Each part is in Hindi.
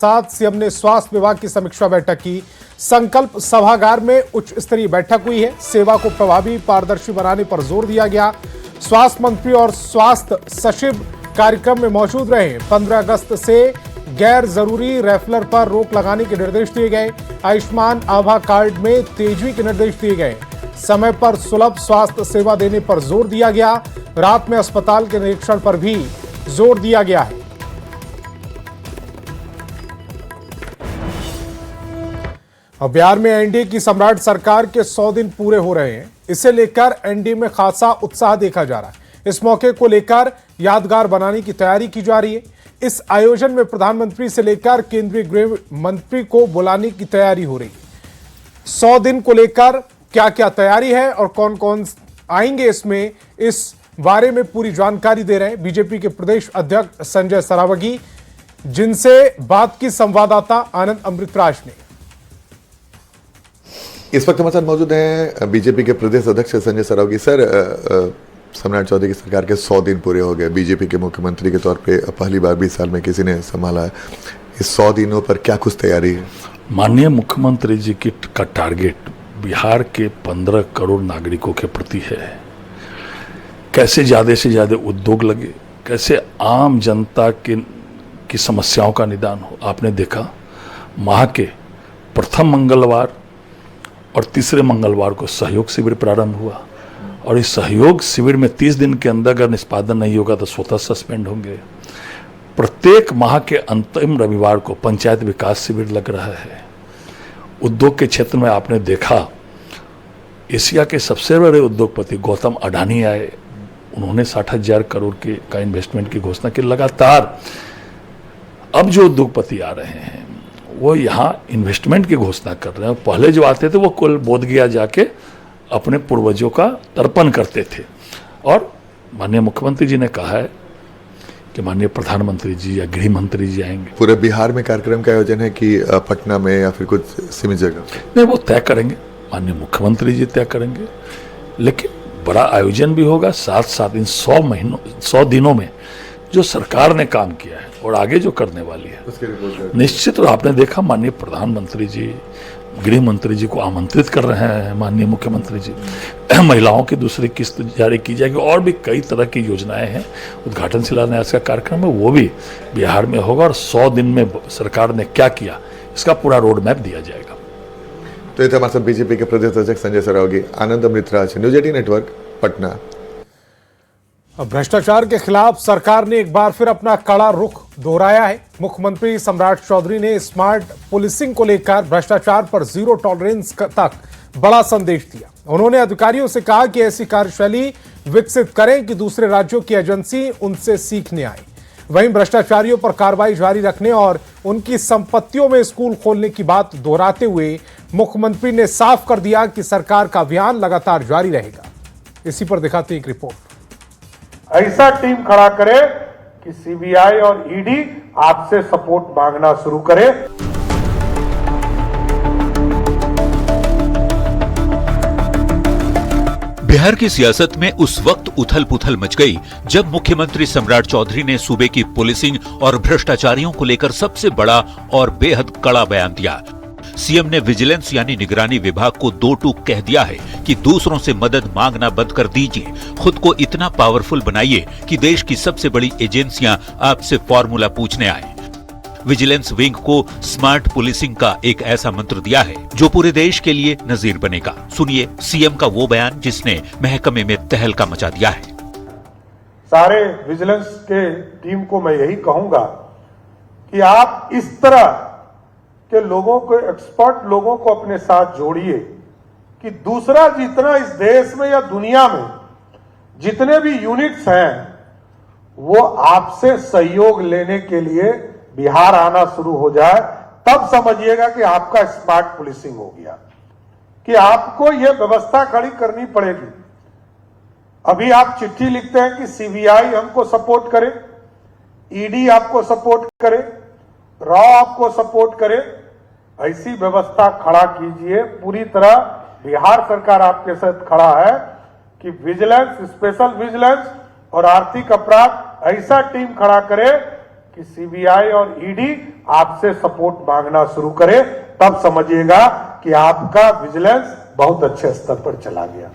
साथ सीएम ने स्वास्थ्य विभाग की समीक्षा बैठक की। संकल्प सभागार में उच्च स्तरीय बैठक हुई है। सेवा को प्रभावी पारदर्शी बनाने पर जोर दिया गया। स्वास्थ्य मंत्री और स्वास्थ्य सचिव कार्यक्रम में मौजूद रहे। 15 अगस्त से गैर जरूरी रेफलर पर रोक लगाने के निर्देश दिए गए। आयुष्मान आभा कार्ड में तेजी के निर्देश दिए गए। समय पर सुलभ स्वास्थ्य सेवा देने पर जोर दिया गया। रात में अस्पताल के निरीक्षण पर भी जोर दिया गया है। अब बिहार में एनडीए की सम्राट सरकार के 100 दिन पूरे हो रहे हैं। इसे लेकर एनडीए में खासा उत्साह देखा जा रहा है। इस मौके को लेकर यादगार बनाने की तैयारी की जा रही है। इस आयोजन में प्रधानमंत्री से लेकर केंद्रीय गृह मंत्री को बुलाने की तैयारी हो रही है। 100 दिन को लेकर क्या क्या तैयारी है और कौन कौन आएंगे इसमें, इस बारे में पूरी जानकारी दे रहे हैं बीजेपी के प्रदेश अध्यक्ष संजय सरावगी, जिनसे बात की संवाददाता आनंद अमृतराज ने। इस वक्त हमारे साथ मौजूद हैं बीजेपी के प्रदेश अध्यक्ष संजय सरावगी। सर, सम्राट चौधरी की सरकार के 100 दिन पूरे हो गए। बीजेपी के मुख्यमंत्री के तौर पे पहली बार 20 साल में किसी ने संभाला है। इस 100 दिनों पर क्या कुछ तैयारी है? माननीय मुख्यमंत्री जी का टारगेट बिहार के 15 करोड़ नागरिकों के प्रति है। कैसे ज़्यादा से ज़्यादा उद्योग लगे, कैसे आम जनता की समस्याओं का निदान हो। आपने देखा माह के प्रथम मंगलवार और तीसरे मंगलवार को सहयोग शिविर प्रारंभ हुआ और इस सहयोग शिविर में 30 दिन के अंदर अगर निष्पादन नहीं होगा तो स्वतः सस्पेंड होंगे। प्रत्येक माह के अंतिम रविवार को पंचायत विकास शिविर लग रहा है। उद्योग के क्षेत्र में आपने देखा एशिया के सबसे बड़े उद्योगपति गौतम अडानी आए। उन्होंने 60,000 करोड़ का इन्वेस्टमेंट की घोषणा की। लगातार अब जो उद्योगपति आ रहे हैं वो यहाँ इन्वेस्टमेंट की घोषणा कर रहे हैं। पहले जो आते थे वो कुल बोधगया जाके अपने पूर्वजों का तर्पण करते थे। और माननीय मुख्यमंत्री जी ने कहा है कि माननीय प्रधानमंत्री जी या गृह मंत्री जी आएंगे। पूरे बिहार में कार्यक्रम का आयोजन है कि पटना में या फिर कुछ सीमित जगह? नहीं, वो तय करेंगे, माननीय मुख्यमंत्री जी तय करेंगे। लेकिन बड़ा आयोजन भी होगा। साथ साथ इन 100 दिनों में जो सरकार ने काम किया है और आगे जो करने वाली है निश्चित। और आपने देखा माननीय प्रधानमंत्री जी गृह मंत्री जी को आमंत्रित कर रहे हैं माननीय मुख्यमंत्री जी। महिलाओं की दूसरी किस्त जारी की जाएगी और भी कई तरह की योजनाएं हैं। उद्घाटन शिलान्यास का कार्यक्रम है वो भी बिहार में होगा और 100 दिन में सरकार ने क्या किया इसका पूरा रोड मैप दिया जाएगा। तो ये थे हमारे साथ बीजेपी के प्रदेश अध्यक्ष संजय सरावगी। आनंद अमृतराज, न्यूज 18 नेटवर्क, पटना। भ्रष्टाचार के खिलाफ सरकार ने एक बार फिर अपना कड़ा रुख दोहराया है। मुख्यमंत्री सम्राट चौधरी ने स्मार्ट पुलिसिंग को लेकर भ्रष्टाचार पर जीरो टॉलरेंस तक बड़ा संदेश दिया। उन्होंने अधिकारियों से कहा कि ऐसी कार्यशैली विकसित करें कि दूसरे राज्यों की एजेंसी उनसे सीखने आए। वहीं भ्रष्टाचारियों पर कार्रवाई जारी रखने और उनकी संपत्तियों में स्कूल खोलने की बात दोहराते हुए मुख्यमंत्री ने साफ कर दिया कि सरकार का अभियान लगातार जारी रहेगा। इसी पर दिखाते एक रिपोर्ट। ऐसा टीम खड़ा करे कि सीबीआई और ईडी आपसे सपोर्ट मांगना शुरू करे। बिहार की सियासत में उस वक्त उथल पुथल मच गई जब मुख्यमंत्री सम्राट चौधरी ने सूबे की पुलिसिंग और भ्रष्टाचारियों को लेकर सबसे बड़ा और बेहद कड़ा बयान दिया। सीएम ने विजिलेंस यानी निगरानी विभाग को 2 टूक कह दिया है कि दूसरों से मदद मांगना बंद कर दीजिए, खुद को इतना पावरफुल बनाइए कि देश की सबसे बड़ी एजेंसियां आपसे फॉर्मूला पूछने आए। विजिलेंस विंग को स्मार्ट पुलिसिंग का एक ऐसा मंत्र दिया है जो पूरे देश के लिए नजीर बनेगा। सुनिए सीएम का वो बयान जिसने महकमे में तहलका मचा दिया है। सारे विजिलेंस के टीम को मैं यही कहूंगा कि आप इस तरह के लोगों को, एक्सपर्ट लोगों को अपने साथ जोड़िए कि दूसरा जितना इस देश में या दुनिया में जितने भी यूनिट्स हैं वो आपसे सहयोग लेने के लिए बिहार आना शुरू हो जाए। तब समझिएगा कि आपका स्मार्ट पुलिसिंग हो गया, कि आपको यह व्यवस्था खड़ी करनी पड़ेगी। अभी आप चिट्ठी लिखते हैं कि सीबीआई हमको सपोर्ट करे, ईडी आपको सपोर्ट करे, रॉ आपको सपोर्ट करे। ऐसी व्यवस्था खड़ा कीजिए। पूरी तरह बिहार सरकार आपके साथ खड़ा है कि विजिलेंस, स्पेशल विजिलेंस और आर्थिक अपराध ऐसा टीम खड़ा करे कि सीबीआई और ईडी आपसे सपोर्ट मांगना शुरू करे, तब समझिएगा कि आपका विजिलेंस बहुत अच्छे स्तर पर चला गया।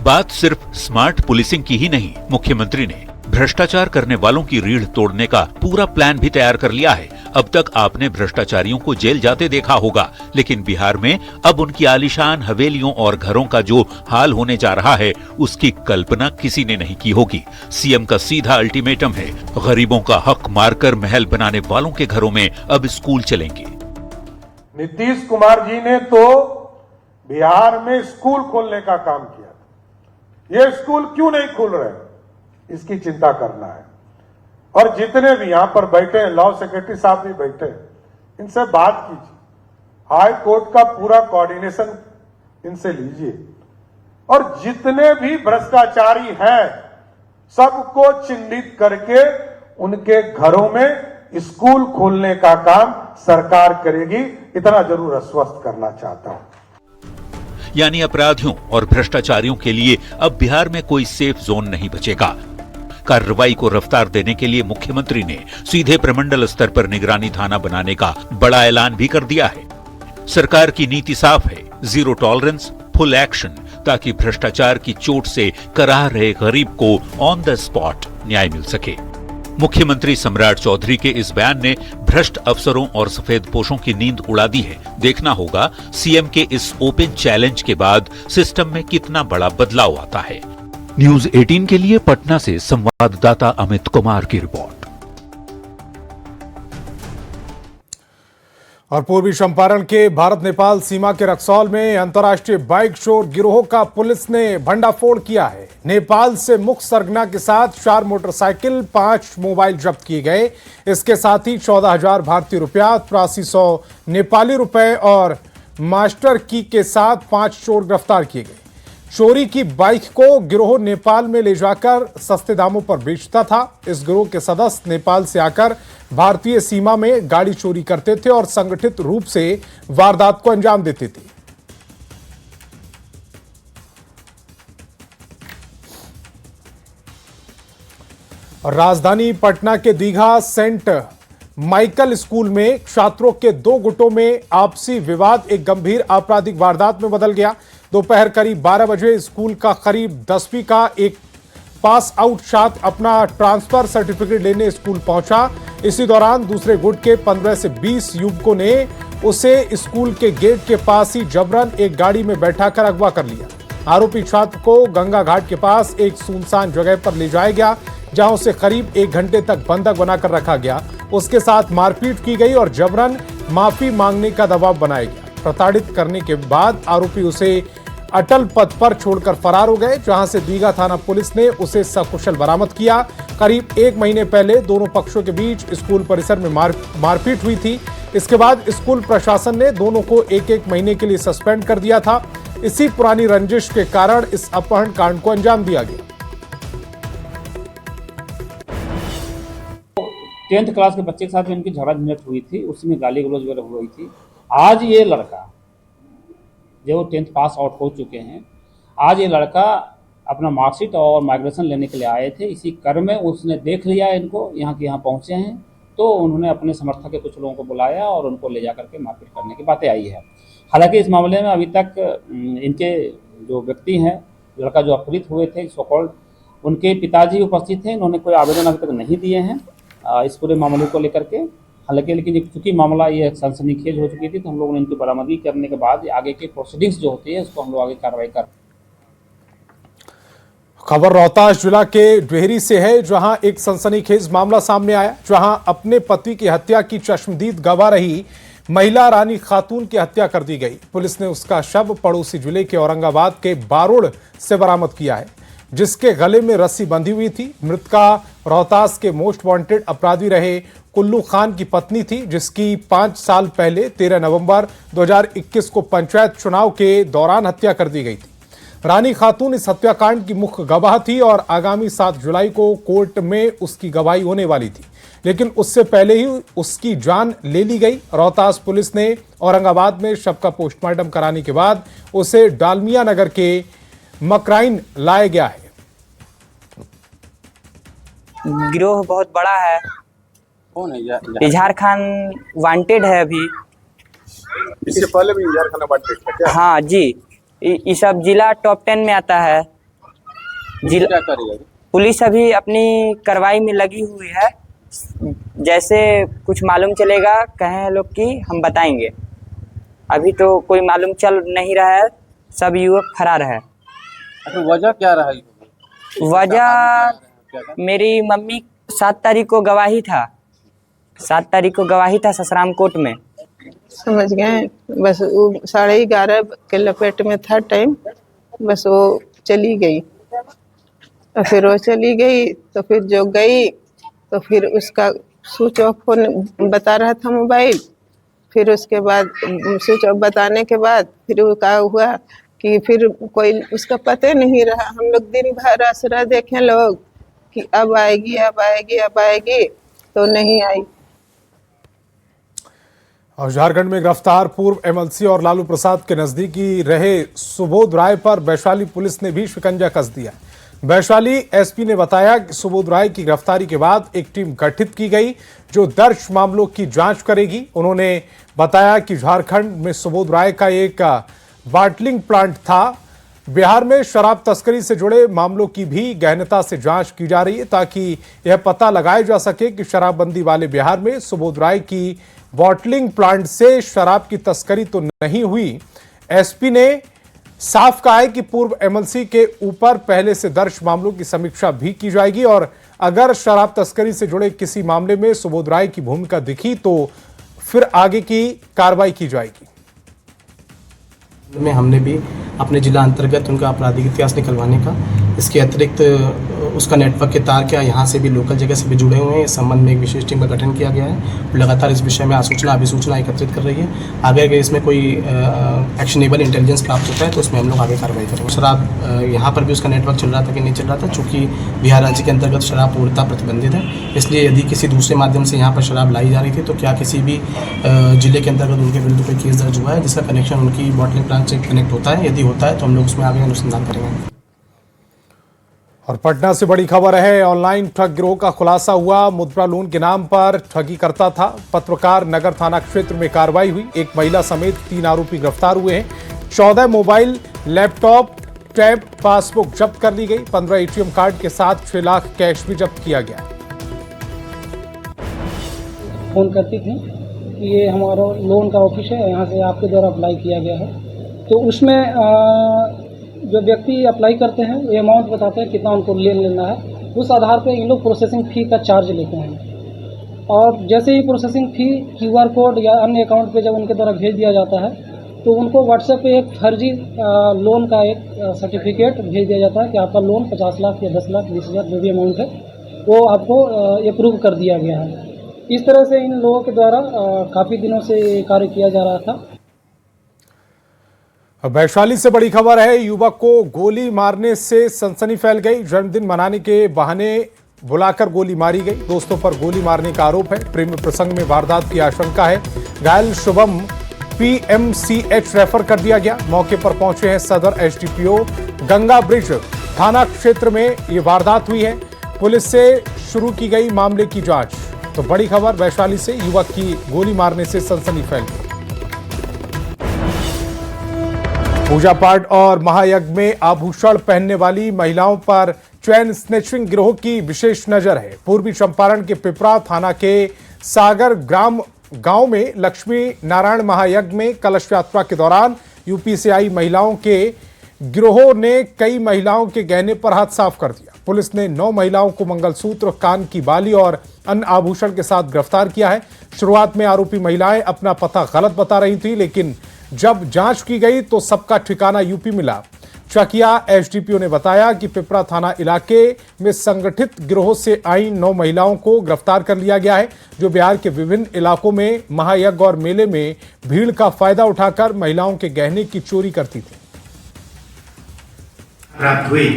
बात सिर्फ स्मार्ट पुलिसिंग की ही नहीं, मुख्यमंत्री ने भ्रष्टाचार करने वालों की रीढ़ तोड़ने का पूरा प्लान भी तैयार कर लिया है। अब तक आपने भ्रष्टाचारियों को जेल जाते देखा होगा, लेकिन बिहार में अब उनकी आलीशान हवेलियों और घरों का जो हाल होने जा रहा है, उसकी कल्पना किसी ने नहीं की होगी। सीएम का सीधा अल्टीमेटम है, गरीबों का हक मारकर महल बनाने वालों के घरों में अब स्कूल चलेंगे। नीतीश कुमार जी ने तो बिहार में स्कूल खोलने का काम किया। ये स्कूल क्यों नहीं खुल रहे, इसकी चिंता करना है। और जितने भी यहां पर बैठे हैं, लॉ सेक्रेटरी साहब भी बैठे हैं, इनसे बात कीजिए, हाई कोर्ट का पूरा कोऑर्डिनेशन इनसे लीजिए, और जितने भी भ्रष्टाचारी हैं सबको चिन्हित करके उनके घरों में स्कूल खोलने का काम सरकार करेगी, इतना जरूर आश्वस्त करना चाहता हूं। यानी अपराधियों और भ्रष्टाचारियों के लिए अब बिहार में कोई सेफ जोन नहीं बचेगा। कार्रवाई को रफ्तार देने के लिए मुख्यमंत्री ने सीधे प्रमंडल स्तर पर निगरानी थाना बनाने का बड़ा ऐलान भी कर दिया है। सरकार की नीति साफ है, जीरो टॉलरेंस, फुल एक्शन, ताकि भ्रष्टाचार की चोट से कराह रहे गरीब को ऑन द स्पॉट न्याय मिल सके। मुख्यमंत्री सम्राट चौधरी के इस बयान ने भ्रष्ट अफसरों और सफेद पोशों की नींद उड़ा दी है। देखना होगा सीएम के इस ओपन चैलेंज के बाद सिस्टम में कितना बड़ा बदलाव आता है। न्यूज 18 के लिए पटना से संवाददाता अमित कुमार की रिपोर्ट। और पूर्वी चंपारण के भारत नेपाल सीमा के रक्सौल में अंतर्राष्ट्रीय बाइक चोर गिरोह का पुलिस ने भंडाफोड़ किया है। नेपाल से मुख्य सरगना के साथ 4 मोटरसाइकिल, 5 मोबाइल जब्त किए गए। इसके साथ ही 14,000 भारतीय रुपया, 8300 नेपाली रुपए और मास्टर की के साथ 5 चोर गिरफ्तार किए गए। चोरी की बाइक को गिरोह नेपाल में ले जाकर सस्ते दामों पर बेचता था। इस गिरोह के सदस्य नेपाल से आकर भारतीय सीमा में गाड़ी चोरी करते थे और संगठित रूप से वारदात को अंजाम देते थे। राजधानी पटना के दीघा सेंट माइकल स्कूल में छात्रों के 2 गुटों में आपसी विवाद एक गंभीर आपराधिक वारदात में बदल गया। दोपहर करीब 12 बजे स्कूल का करीब 10वीं का एक पास आउट छात्र अपना ट्रांसफर सर्टिफिकेट लेने स्कूल पहुंचा। इसी दौरान दूसरे गुट के 15 से 20 युवकों ने उसे स्कूल के गेट के पास ही जबरन एक गाड़ी में बैठाकर अगवा कर लिया। आरोपी छात्र को गंगा घाट के पास एक सुनसान जगह पर ले जाया गया, जहां उसे करीब 1 घंटे तक बंधक बनाकर रखा गया। उसके साथ मारपीट की गई और जबरन माफी मांगने का दबाव बनाया गया। प्रताड़ित करने के बाद आरोपी उसे अटल पथ पर छोड़कर फरार हो गए, जहां से दीघा थाना पुलिस ने उसे सकुशल बरामद किया। करीब 1 महीने पहले दोनों पक्षों के बीच स्कूल परिसर में मारपीट हुई थी। इसके बाद स्कूल प्रशासन ने दोनों को 1-1 महीने के लिए सस्पेंड कर दिया था। इसी पुरानी रंजिश के कारण इस अपहरण कांड को अंजाम दिया गया। 10th क्लास के बच्चे के साथ इनकी झगड़ा झंझट हुई थी, उसमें गाली गलौज वगैरह हुई थी। आज ये लड़का जो 10th पास आउट हो चुके हैं, आज ये लड़का अपना मार्कशीट और माइग्रेशन लेने के लिए आए थे। इसी क्रम में उसने देख लिया इनको, यहाँ के यहाँ पहुँचे हैं, तो उन्होंने अपने समर्थक के कुछ लोगों को बुलाया और उनको ले जा करके मारपीट करने की बातें आई है। हालांकि इस मामले में अभी तक इनके जो व्यक्ति हैं, लड़का जो अपहृत हुए थे सो कॉल्ड, उनके पिताजी उपस्थित थे। इन्होंने कोई आवेदन अभी तक नहीं दिए हैं इस पूरे मामले को लेकर के। हालांकि लेकिन चूंकि मामला ये सनसनीखेज हो चुकी थी, तो हम लोगों ने इनकी बरामदगी करने के बाद आगे की प्रोसीडिंग्स जो होती है उसको हम लोग आगे कार्रवाई कर। खबर रोहतास जिला के डेहरी से है, जहां एक सनसनीखेज मामला सामने आया, जहां अपने पति की हत्या की चश्मदीद गवाह रही महिला रानी खातून की हत्या कर दी गई। पुलिस ने उसका शव पड़ोसी जिले के औरंगाबाद के बारोड़ से बरामद किया है, जिसके गले में रस्सी बंधी हुई थी। मृतका रोहतास के मोस्ट वांटेड अपराधी रहे कुल्लू खान की पत्नी थी, जिसकी 5 साल पहले 13 नवंबर 2021 को पंचायत चुनाव के दौरान हत्या कर दी गई थी। रानी खातून इस हत्याकांड की मुख्य गवाह थी और आगामी 7 जुलाई को कोर्ट में उसकी गवाही होने वाली थी, लेकिन उससे पहले ही उसकी जान ले ली गई। रोहतास पुलिस ने औरंगाबाद में शव का पोस्टमार्टम कराने के बाद उसे डालमिया नगर के मकराइन लाया गया है। गिरोह बहुत बड़ा है कौन है इजहार खान वांटेड है अभी। इससे पहले भी इजहार खान वांटेड था क्या? हाँ जी, ये सब जिला टॉप 10 में आता है। जिला क्या करेगा? पुलिस अभी अपनी कार्रवाई में लगी हुई है, जैसे कुछ मालूम चलेगा कहे हैं लोग कि हम बताएंगे। अभी तो कोई मालूम चल नहीं रहा है, सब युवक फरार है। तो वजह क्या रहा? वजह मेरी मम्मी 7 तारीख को गवाही था, 7 तारीख को गवाही था ससराम कोर्ट में। समझ गए, बस वो 11:30 के लपेट में था टाइम, बस वो चली गई। और फिर वो चली गई तो फिर जो गई तो फिर उसका स्विच ऑफ होने बता रहा था मोबाइल। फिर उसके बाद स्विच ऑफ बताने के बाद फिर वो क्या हुआ कि फिर कोई उसका पता नहीं रहा। हम लोग दिन भर आसरा देखें लोग कि अब आएगी अब आएगी अब आएगी, तो नहीं आई। और झारखंड में गिरफ्तार पूर्व एमएलसी और लालू प्रसाद के नजदीकी रहे सुबोध राय पर वैशाली पुलिस ने भी शिकंजा कस दिया। वैशाली एसपी ने बताया कि सुबोध राय की गिरफ्तारी के बाद एक टीम गठित की गई जो दर्ज मामलों की जांच करेगी। उन्होंने बताया कि झारखंड में सुबोध राय का एक बॉटलिंग प्लांट था। बिहार में शराब तस्करी से जुड़े मामलों की भी गहनता से जांच की जा रही है ताकि यह पता लगाया जा सके कि शराबबंदी वाले बिहार में सुबोध राय की बॉटलिंग प्लांट से शराब की तस्करी तो नहीं हुई। एसपी ने साफ कहा है कि पूर्व एमएलसी के ऊपर पहले से दर्ज मामलों की समीक्षा भी की जाएगी और अगर शराब तस्करी से जुड़े किसी मामले में सुबोध राय की भूमिका दिखी तो फिर आगे की कार्रवाई की जाएगी। में हमने भी अपने जिला अंतर्गत उनका आपराधिक इतिहास निकलवाने का, इसके अतिरिक्त उसका नेटवर्क के तार क्या यहाँ से भी लोकल जगह से भी जुड़े हुए हैं, इस संबंध में एक विशेष टीम का गठन किया गया है। लगातार इस विषय में आसूचना अभिसूचना एकत्रित कर रही है। आगे अगर इसमें कोई एक्शनेबल इंटेलिजेंस प्राप्त होता है तो उसमें हम लोग आगे कार्रवाई करेंगे। शराब यहाँ पर भी उसका नेटवर्क चल रहा था कि नहीं चल रहा था, चूँकि बिहार राज्य के अंतर्गत शराब पूर्णतः प्रतिबंधित है, इसलिए यदि किसी दूसरे माध्यम से यहाँ पर शराब लाई जा रही थी तो क्या किसी भी जिले के अंतर्गत उनके विरुद्ध कोई केस दर्ज हुआ है जिसका कनेक्शन उनकी बॉटलिंग प्लांट से कनेक्ट होता है। यदि होता है तो हम लोग उसमें आगे अनुसंधान करेंगे। और पटना से बड़ी खबर है, ऑनलाइन ठग गिरोह का खुलासा हुआ। मुद्रा लोन के नाम पर ठगी करता था। पत्रकार नगर थाना क्षेत्र में कार्रवाई हुई। एक महिला समेत 3 आरोपी गिरफ्तार हुए हैं। 14 मोबाइल, लैपटॉप, टैब, पासबुक जब्त कर ली गई। 15 एटीएम कार्ड के साथ 6 लाख कैश भी जब्त किया गया। फोन करती थी कि ये हमारा लोन का ऑफिस है, यहाँ से आपके द्वारा अप्लाई किया गया है, तो उसमें जो व्यक्ति अप्लाई करते हैं ये अमाउंट बताते हैं कितना उनको लेना है। उस आधार पर इन लोग प्रोसेसिंग फ़ी का चार्ज लेते हैं और जैसे ही प्रोसेसिंग फ़ी QR कोड या अन्य अकाउंट पे जब उनके द्वारा भेज दिया जाता है तो उनको व्हाट्सएप पे एक फर्जी लोन का एक सर्टिफिकेट भेज दिया जाता है कि आपका लोन 50 लाख या 10 लाख 20 हज़ार जो भी अमाउंट है वो आपको अप्रूव कर दिया गया है। इस तरह से इन लोगों के द्वारा काफ़ी दिनों से कार्य किया जा रहा था। वैशाली से बड़ी खबर है, युवक को गोली मारने से सनसनी फैल गई। जन्मदिन मनाने के बहाने बुलाकर गोली मारी गई। दोस्तों पर गोली मारने का आरोप है। प्रेम प्रसंग में वारदात की आशंका है। घायल शुभम PMCH रेफर कर दिया गया। मौके पर पहुंचे हैं सदर SDPO गंगा ब्रिज थाना क्षेत्र में ये वारदात हुई है। पुलिस से शुरू की गई मामले की जांच। तो बड़ी खबर वैशाली से, युवक की गोली मारने से सनसनी फैल गई। पूजा पाठ और महायज्ञ में आभूषण पहनने वाली महिलाओं पर चैन स्नैचिंग गिरोह की विशेष नजर है। पूर्वी चंपारण के पिपरा थाना के सागर ग्राम गांव में लक्ष्मी नारायण महायज्ञ में कलश यात्रा के दौरान यूपी से आई महिलाओं के गिरोह ने कई महिलाओं के गहने पर हाथ साफ कर दिया। पुलिस ने 9 महिलाओं को मंगलसूत्र, कान की बाली और अन्य आभूषण के साथ गिरफ्तार किया है। शुरुआत में आरोपी महिलाएं अपना पता गलत बता रही थी, लेकिन जब जांच की गई तो सबका ठिकाना यूपी मिला। चकिया SDPO ने बताया कि पिपरा थाना इलाके में संगठित गिरोह से आई 9 महिलाओं को गिरफ्तार कर लिया गया है, जो बिहार के विभिन्न इलाकों में महायज्ञ और मेले में भीड़ का फायदा उठाकर महिलाओं के गहने की चोरी करती थी। प्राप्त हुई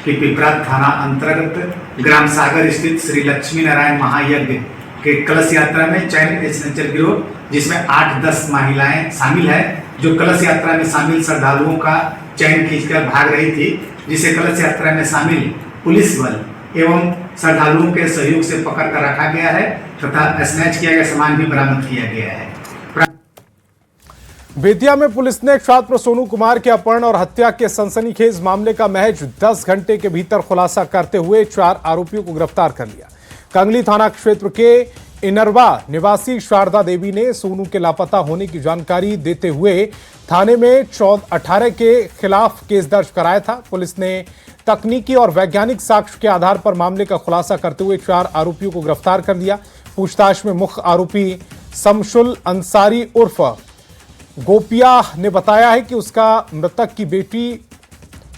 कि पिपरा थाना अंतर्गत ग्राम सागर स्थित श्री लक्ष्मी नारायण महायज्ञ के कलश यात्रा में चैन स्नैचर गिरोह, जिसमें 8-10 महिलाएं शामिल है, जो कलश यात्रा में शामिल श्रद्धालुओं का चैन खींचकर भाग रही थी, जिसे कलश यात्रा में शामिल पुलिस बल एवं श्रद्धालुओं के सहयोग से पकड़ कर रखा गया है तथा स्नैच किया गया सामान भी बरामद किया गया है। बेतिया में पुलिस ने छात्र सोनू कुमार के अपहरण और हत्या के सनसनीखेज मामले का महज 10 घंटे के भीतर खुलासा करते हुए 4 आरोपियों को गिरफ्तार कर लिया। कंगली थाना क्षेत्र के इनरवा निवासी शारदा देवी ने सोनू के लापता होने की जानकारी देते हुए थाने में 18 के खिलाफ केस दर्ज कराया था। पुलिस ने तकनीकी और वैज्ञानिक साक्ष्य के आधार पर मामले का खुलासा करते हुए 4 आरोपियों को गिरफ्तार कर लिया। पूछताछ में मुख्य आरोपी शमशुल अंसारी उर्फ गोपिया ने बताया है कि उसका मृतक की बेटी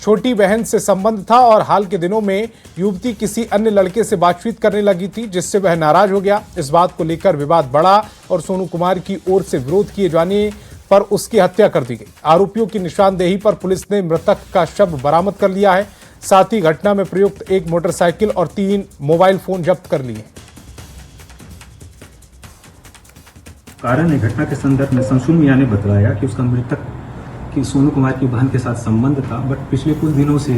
छोटी बहन से संबंध था और हाल के दिनों में युवती किसी अन्य लड़के से बातचीत करने लगी थी, जिससे वह नाराज हो गया। इस बात को लेकर विवाद बढ़ा और सोनू कुमार की ओर से विरोध किए जाने पर उसकी हत्या कर दी गई। आरोपियों की निशानदेही पर पुलिस ने मृतक का शव बरामद कर लिया है। साथ ही घटना में प्रयुक्त 1 मोटरसाइकिल और 3 मोबाइल फोन जब्त कर लिए। कारण ने घटना के संदर्भ में शमशुल मियां ने बताया कि उसका मृतक की सोनू कुमार की बहन के साथ संबंध था, बट पिछले कुछ दिनों से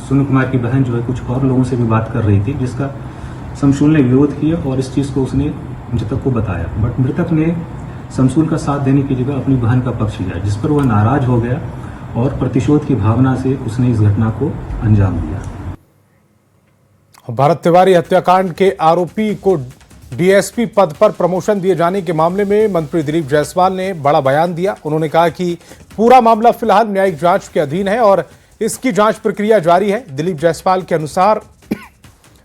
सोनू कुमार की बहन जो है कुछ और लोगों से भी बात कर रही थी, जिसका शमशुल ने विरोध किया और इस चीज़ को उसने मृतक को बताया। बट मृतक ने शमशुल का साथ देने की जगह अपनी बहन का पक्ष लिया, जिस पर वह नाराज हो गया और प्रतिशोध की भावना से उसने इस घटना को अंजाम दिया। भरत तिवारी हत्याकांड के आरोपी को डीएसपी पद पर प्रमोशन दिए जाने के मामले में मंत्री दिलीप जायसवाल ने बड़ा बयान दिया। उन्होंने कहा कि पूरा मामला फिलहाल न्यायिक जांच के अधीन है और इसकी जांच प्रक्रिया जारी है। दिलीप जायसवाल के अनुसार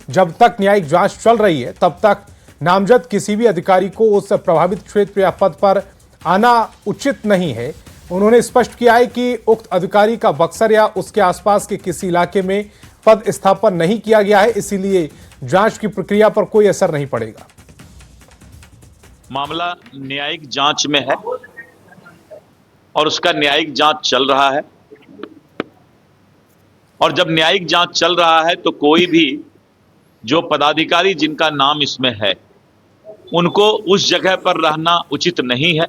जब तक न्यायिक जांच चल रही है तब तक नामजद किसी भी अधिकारी को उस प्रभावित क्षेत्र या पद पर आना उचित नहीं है। उन्होंने स्पष्ट किया है कि उक्त अधिकारी का बक्सर या उसके आसपास के किसी इलाके में पद स्थापन नहीं किया गया है, इसीलिए जांच की प्रक्रिया पर कोई असर नहीं पड़ेगा। मामला न्यायिक जांच में है और उसका न्यायिक जांच चल रहा है, और जब न्यायिक जांच चल रहा है तो कोई भी जो पदाधिकारी जिनका नाम इसमें है उनको उस जगह पर रहना उचित नहीं है,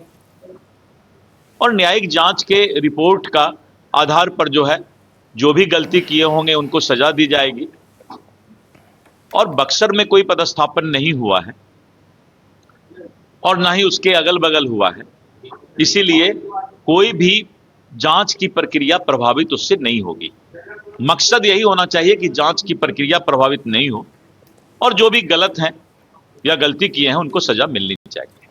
और न्यायिक जांच के रिपोर्ट का आधार पर जो भी गलती किए होंगे उनको सजा दी जाएगी। और बक्सर में कोई पदस्थापन नहीं हुआ है और ना ही उसके अगल बगल हुआ है, इसीलिए कोई भी जांच की प्रक्रिया प्रभावित उससे नहीं होगी। मकसद यही होना चाहिए कि जांच की प्रक्रिया प्रभावित नहीं हो और जो भी गलत हैं या गलती किए हैं उनको सजा मिलनी चाहिए।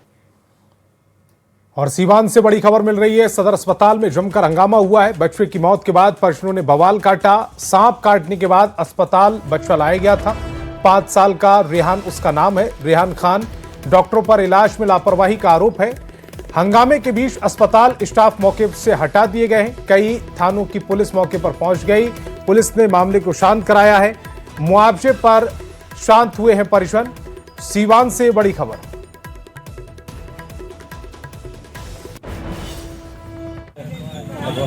और सीवान से बड़ी खबर मिल रही है। सदर अस्पताल में जमकर हंगामा हुआ है। बच्चे की मौत के बाद परिजनों ने बवाल काटा। सांप काटने के बाद अस्पताल बच्चा लाया गया था। 5 साल का रेहान उसका नाम है। रेहान खान डॉक्टरों पर इलाज में लापरवाही का आरोप है। हंगामे के बीच अस्पताल स्टाफ मौके से हटा दिए गए हैं। कई थानों की पुलिस मौके पर पहुंच गई। पुलिस ने मामले को शांत कराया है। मुआवजे पर शांत हुए हैं परिजन। सीवान से बड़ी खबर।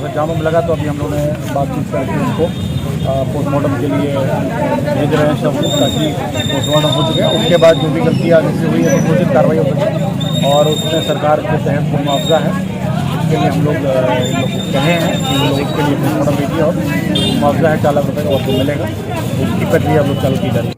जाम लगा तो अभी हम लोगों ने बातचीत करके उनको पोस्टमार्टम के लिए भेज रहे हैं सब लोग, ताकि पोस्टमार्टम हो चुके हैं उसके बाद जो भी गलती आगे से हुई है तो उचित कार्रवाई हो सके। और उसमें सरकार के तहत जो मुआवजा है उसके लिए हम लोग कहे हैं कि लोग इसके लिए पोस्टमार्टम भेजिए और मुआवजा है 4 लाख रुपये का आपको मिलेगा। उसकी प्रक्रिया हम लोग चालू की जा रही है।